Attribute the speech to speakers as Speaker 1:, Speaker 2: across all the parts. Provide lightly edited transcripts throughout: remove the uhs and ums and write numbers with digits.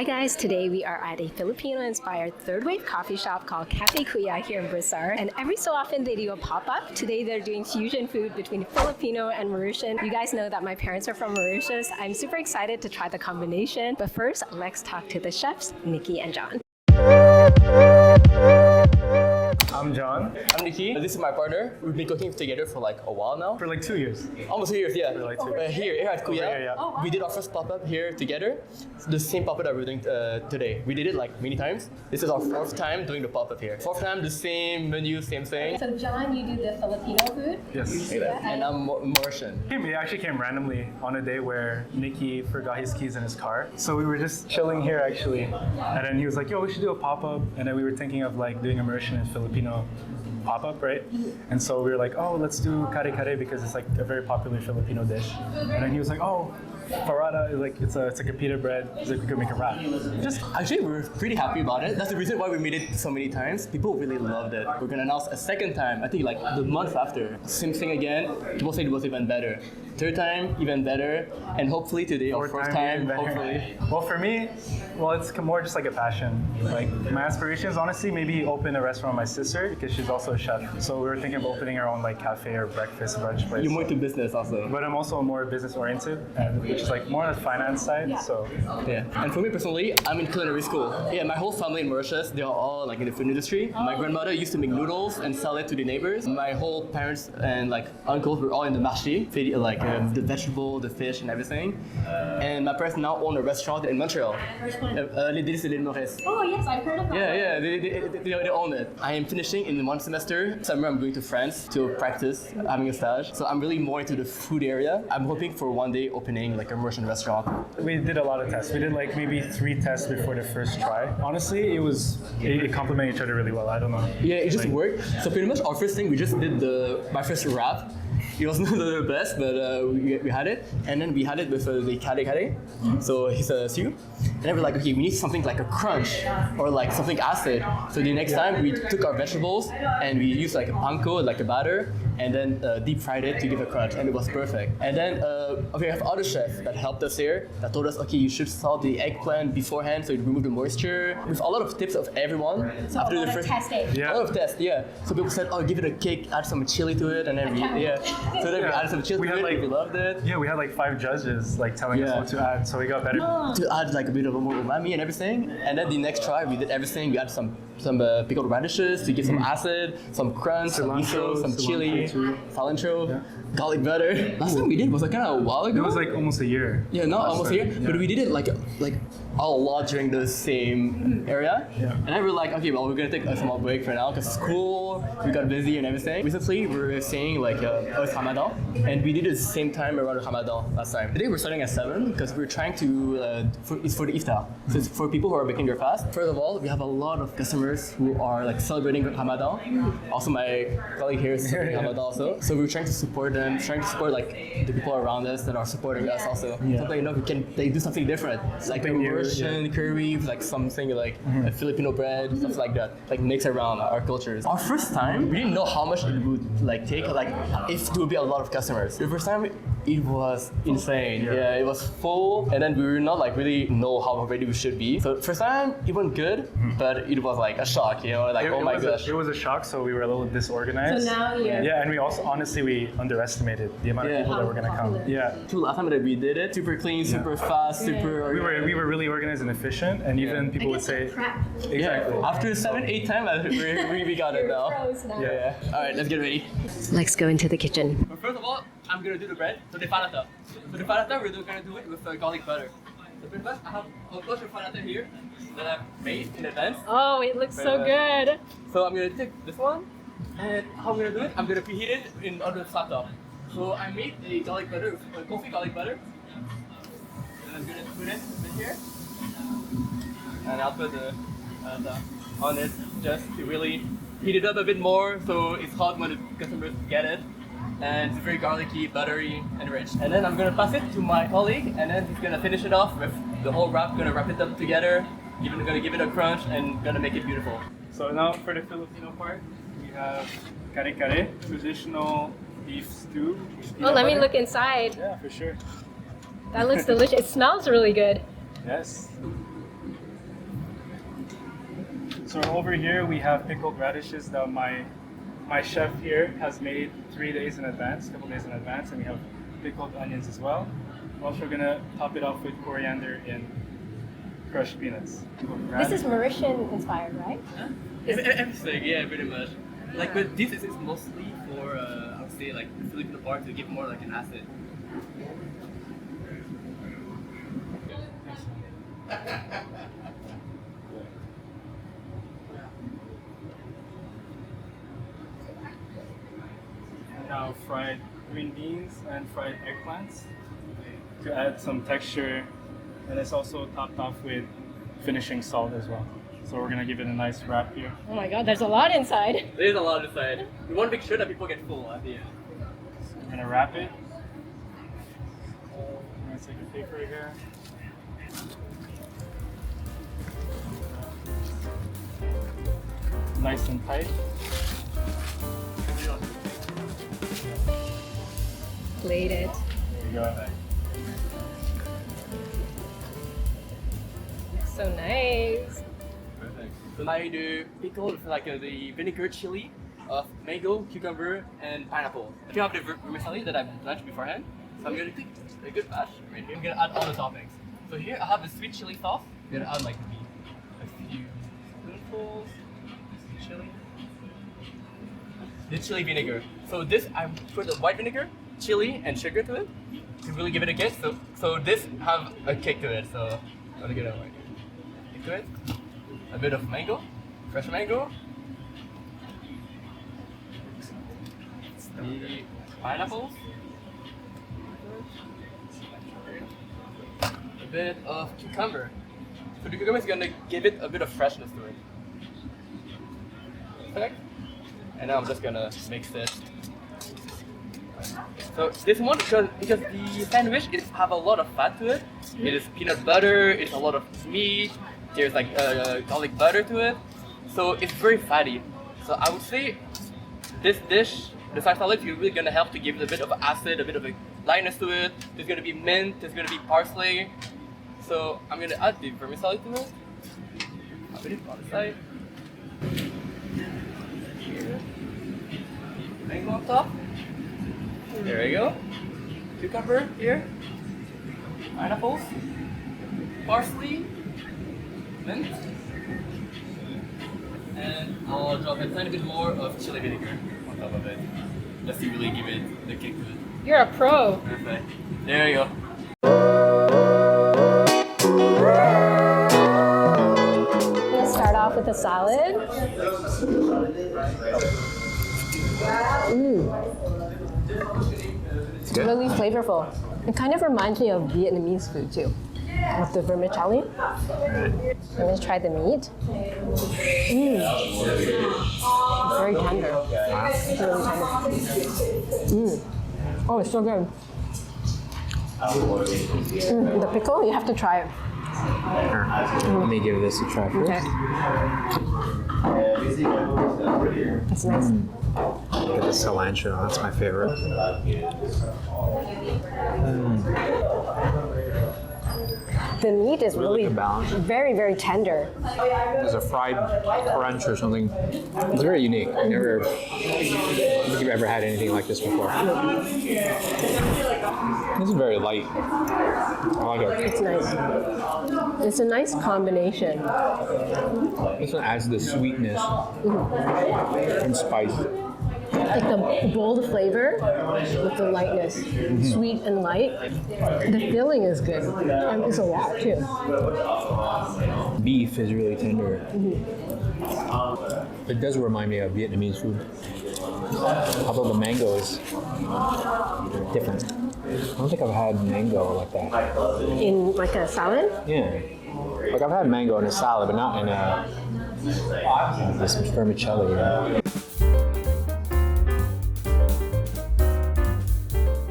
Speaker 1: Hi guys, today we are at a Filipino-inspired third wave coffee shop called Café Kuya here in Brossard, and every so often they do a pop-up. Today they're doing fusion food between Filipino and Mauritian. You guys know that my parents are from Mauritius. I'm super excited to try the combination, but first let's talk to the chefs, Nicky and John.
Speaker 2: I'm John.
Speaker 3: I'm Nicky. This is my partner. We've been cooking together for like a while now.
Speaker 2: For like 2 years.
Speaker 3: Almost 2 years, yeah.
Speaker 2: For like 2 years.
Speaker 3: Here at Kuya,
Speaker 2: yeah.
Speaker 1: Oh, wow.
Speaker 3: we did our first pop-up here together. The same pop-up that we're doing today. We did it like many times. This is our fourth time doing the pop-up here. Fourth time, the same menu, same thing.
Speaker 1: So John, you do the Filipino food?
Speaker 2: Yes.
Speaker 3: And I'm Mauritian.
Speaker 2: He actually came randomly on a day where Nicky forgot his keys in his car. So we were just chilling here actually. And then he was like, yo, we should do a pop-up. And then we were thinking of like doing a Mauritian and Filipino pop-up, right? And so we were like, oh, let's do Kare-Kare because it's like a very popular Filipino dish. And then he was like, oh, Paratha is like it's like a pita bread. He's like, we could make a wrap.
Speaker 3: Actually, we're pretty happy about it. That's the reason why we made it so many times. People really loved it. We're gonna announce a second time. I think like the month after. Same thing again. People say it was even better. Third time, even better. And hopefully today, our fourth time, hopefully.
Speaker 2: Well, for me, it's more just like a passion. Like my aspirations, honestly, maybe open a restaurant with my sister because she's also a chef. So we were thinking of opening our own like cafe or breakfast brunch place.
Speaker 3: You're more into business also.
Speaker 2: But I'm also more business oriented, which is like more on the finance side. So
Speaker 3: yeah. And for me personally, I'm in culinary school. Yeah, my whole family in Mauritius, they're all like in the food industry. My grandmother used to make noodles and sell it to the neighbors. My whole parents and like uncles were all in the marché, like the vegetable, the fish, and everything. And my parents now own a restaurant in Montreal. Les Délices de l'île Maurice.
Speaker 1: Oh yes, I've heard of that.
Speaker 3: Yeah, they own it. I am finishing in 1 semester. Summer, I'm going to France to practice, having a stage. So I'm really more into the food area. I'm hoping for one day opening like a Mauritian restaurant.
Speaker 2: we did a lot of tests. We did like maybe 3 tests before the first try. Honestly, it complemented each other really well. I don't know.
Speaker 3: Yeah, it just worked. So pretty much our first thing, we just did my first wrap. It was not the best, but we had it. And then we had it with the Kare-Kare. So it's a stew. And then we're like, okay, we need something like a crunch or like something acid. So the next time we took our vegetables and we used like a panko, like a batter, and then deep fried it to give a crunch, and it was perfect. And then we have other chefs that helped us here that told us, okay, you should salt the eggplant beforehand so it remove the moisture. With a lot of tips of everyone.
Speaker 1: So after the first testing.
Speaker 3: A lot of tests, yeah. So people said, oh, give it a kick, add some chili to it, and then So then we added some chili to it, we loved it.
Speaker 2: Yeah, we had like 5 judges like telling us what to add, so we got better.
Speaker 3: To add like a bit of more umami and everything. And then the next try, we did everything. We added some pickled radishes to give some acid, some crunch, some miso, some chili, cilantro, garlic butter. Last time we did was like kind of a while ago.
Speaker 2: It was like almost a year.
Speaker 3: Yeah, not almost a year, but we did it like a lot during the same area.
Speaker 2: Yeah.
Speaker 3: And then we're like, okay, well, we're gonna take a small break for now because school, we got busy and everything. Recently, we were saying like, it's Ramadan, and we did it the same time around Ramadan last time. Today we're starting at 7 because we're trying to, it's for the iftar. So it's for people who are breaking their fast. First of all, we have a lot of customers who are like celebrating Ramadan. Also, my colleague here is celebrating Ramadan also. So we're trying to support them, trying to support like the people around us that are supporting us also. Something, we can do something different. It's like a Mauritian curry, like something like a Filipino bread, stuff like that. Like mix around our cultures. Our first time, we didn't know how much it would like take, like if there would be a lot of customers. The first time, it was insane. Yeah, it was full, and then we were not like really know how ready we should be. So first time, it went good, but it was like a shock, like oh my gosh.
Speaker 2: It was a shock, so we were a little disorganized.
Speaker 1: So now
Speaker 2: yeah, and we also honestly we underestimated the amount of people that were gonna come. Yeah.
Speaker 3: Last time that we did it, super clean, super fast, super.
Speaker 2: We were really organized and efficient, and even people would say. Exactly.
Speaker 3: Yeah. After 7, 8 times, we got it now. Yeah. All right, let's get ready.
Speaker 1: Let's go into the kitchen.
Speaker 3: But first of all, I'm gonna do the bread. So the paratha. We're gonna do it with garlic butter. So pretty much, I have a bunch of paratha here that I've made in advance.
Speaker 1: Oh, it looks so good.
Speaker 3: So I'm gonna take this one, and how I'm gonna do it? I'm gonna preheat it on the flat top. So I made a garlic butter, coffee garlic butter. And I'm gonna put it in here, and I'll put the on it just to really heat it up a bit more so it's hot when the customers get it. And it's very garlicky, buttery, and rich. And then I'm gonna pass it to my colleague, and then he's gonna finish it off with the whole wrap. Gonna wrap it up together, gonna give it a crunch, and gonna make it beautiful.
Speaker 2: So now for the Filipino part, we have Kare-Kare, traditional beef stew.
Speaker 1: Oh, let me look inside.
Speaker 2: Yeah, for sure.
Speaker 1: That looks delicious. It smells really good.
Speaker 2: Yes. So over here we have pickled radishes that my chef here has made 3 days in advance, a couple days in advance, and we have pickled onions as well. Also, we're gonna top it off with coriander and crushed peanuts.
Speaker 1: This is Mauritian inspired, right?
Speaker 3: Huh? Everything, yeah, pretty much. Like, but this is mostly for, I would say, like the Filipino part to give more like an acid.
Speaker 2: Now fried green beans and fried eggplants to add some texture, and it's also topped off with finishing salt as well. So we're gonna give it a nice wrap here.
Speaker 1: Oh my god, there's a lot inside.
Speaker 3: There's a lot inside. We want to make sure that people get full at the end.
Speaker 2: So we're gonna wrap it. I'm gonna take a paper here. Nice and tight.
Speaker 1: Plate it.
Speaker 2: There you go.
Speaker 1: So nice.
Speaker 3: Perfect. So I do pickled with like the vinegar chili of mango, cucumber, and pineapple. I have the vermicelli that I've blanched beforehand. So I'm gonna take a good batch right here. I'm gonna add all the toppings. So here I have the sweet chili sauce. I'm gonna add like a few spoonfuls. Sweet chili. The chili vinegar. So this I put the white vinegar, chili, and sugar to it to really give it a kick. So this have a kick to it. So I'm gonna get a kick to it. A bit of mango, fresh mango. The pineapples. A bit of cucumber. So the cucumber is gonna give it a bit of freshness to it. Perfect. And now I'm just gonna mix it. So this one, because the sandwich it have a lot of fat to it. It is peanut butter. It's a lot of meat. There's like garlic butter to it. So it's very fatty. So I would say this dish, the side salad, is really gonna help to give it a bit of acid, a bit of a lightness to it. There's gonna be mint. There's gonna be parsley. So I'm gonna add the vermicelli to it. I'll put it on the side. Here. Mango on top. There we go. Cucumber here. Pineapples. Parsley. Mint. And I'll drop a tiny bit more of chili vinegar on top of it. Just to really give it the kick to it.
Speaker 1: You're a pro.
Speaker 3: Perfect. There you go.
Speaker 1: Let's start off with the salad. It's really flavorful. It kind of reminds me of Vietnamese food too, with the vermicelli. I'm gonna try the meat. It's very tender. It's really tender. Oh, it's so good. The pickle, you have to try it.
Speaker 4: Let me give this a try first.
Speaker 1: Okay. It's nice.
Speaker 4: Get the cilantro, that's my favorite.
Speaker 1: The meat is really
Speaker 4: balanced.
Speaker 1: very, very tender.
Speaker 4: There's a fried crunch or something. It's very unique. I don't think you've ever had anything like this before. This is very light. I like it.
Speaker 1: It's nice. It's a nice combination.
Speaker 4: This one adds the sweetness and spice.
Speaker 1: Like the bold flavor with the lightness. Sweet and light. The filling is good. And it's a lot too.
Speaker 4: Beef is really tender. It does remind me of Vietnamese food. Although the mango is different. I don't think I've had mango like that.
Speaker 1: In like a salad?
Speaker 4: Yeah. Like I've had mango in a salad, but not in this vermicelli. Yeah.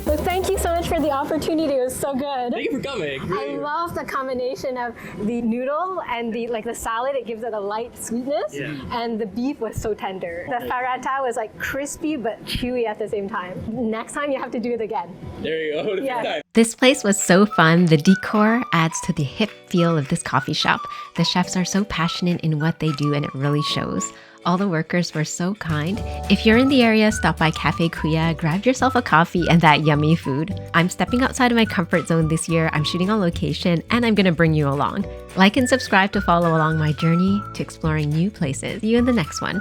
Speaker 1: Well, thank you so much for the opportunity. It was so good.
Speaker 3: Thank you for coming.
Speaker 1: I love the combination of the noodle and the salad. It gives it a light sweetness, and the beef was so tender. The paratha was like crispy but chewy at the same time. Next time you have to do it again.
Speaker 3: There you go.
Speaker 1: Yeah. This place was so fun. The decor adds to the hip feel of this coffee shop. The chefs are so passionate in what they do and it really shows. All the workers were so kind. If you're in the area, stop by Café Kuya, grab yourself a coffee and that yummy food. I'm stepping outside of my comfort zone this year. I'm shooting on location and I'm gonna bring you along. Like and subscribe to follow along my journey to exploring new places. See you in the next one.